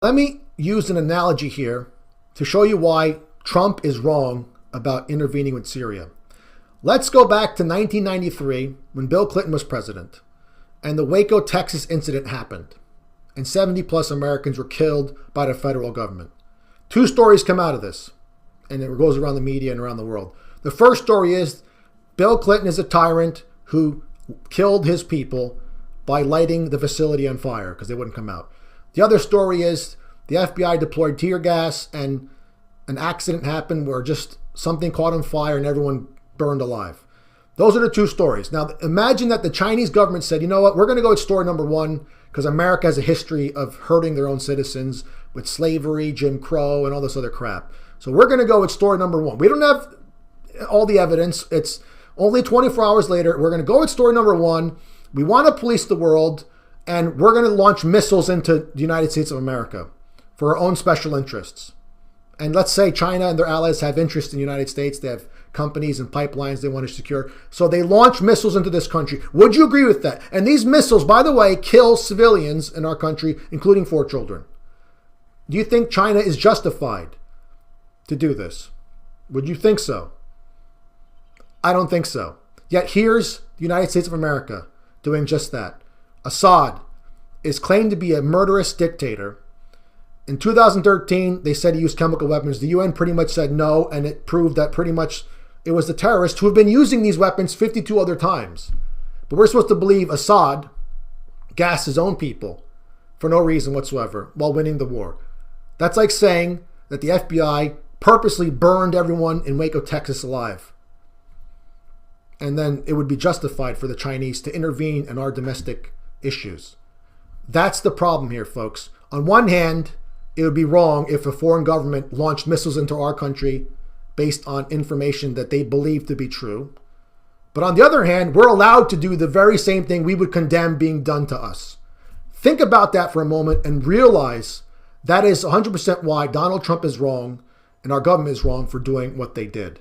Let me use an analogy here to show you why Trump is wrong about intervening with Syria. Let's go back to 1993 when Bill Clinton was president and the Waco, Texas incident happened and 70 plus Americans were killed by the federal government. Two stories come out of this, and it goes around the media and around the world. The first story is Bill Clinton is a tyrant who killed his people by lighting the facility on fire because they wouldn't come out. The other story is the FBI deployed tear gas and an accident happened where just something caught on fire and everyone burned alive. Those are the two stories. Now, imagine that the Chinese government said, you know what, we're going to go with story number one because America has a history of hurting their own citizens with slavery, Jim Crow, and all this other crap. So we're going to go with story number one. We don't have all the evidence. It's only 24 hours later. We're going to go with story number one. We want to police the world, and we're going to launch missiles into the United States of America for our own special interests. And let's say China and their allies have interest in the United States. They have companies and pipelines they want to secure. So they launch missiles into this country. Would you agree with that? And these missiles, by the way, kill civilians in our country, including 4 children. Do you think China is justified to do this? Would you think so? I don't think so. Yet here's the United States of America doing just that. Assad is claimed to be a murderous dictator. In 2013, they said he used chemical weapons. The UN pretty much said no, and it proved that pretty much it was the terrorists who have been using these weapons 52 other times. But we're supposed to believe Assad gassed his own people for no reason whatsoever while winning the war. That's like saying that the FBI purposely burned everyone in Waco, Texas alive. And then it would be justified for the Chinese to intervene in our domestic issues. That's the problem here, folks. On one hand, it would be wrong if a foreign government launched missiles into our country based on information that they believe to be true. But on the other hand, we're allowed to do the very same thing we would condemn being done to us. Think about that for a moment and realize that is 100% why Donald Trump is wrong and our government is wrong for doing what they did.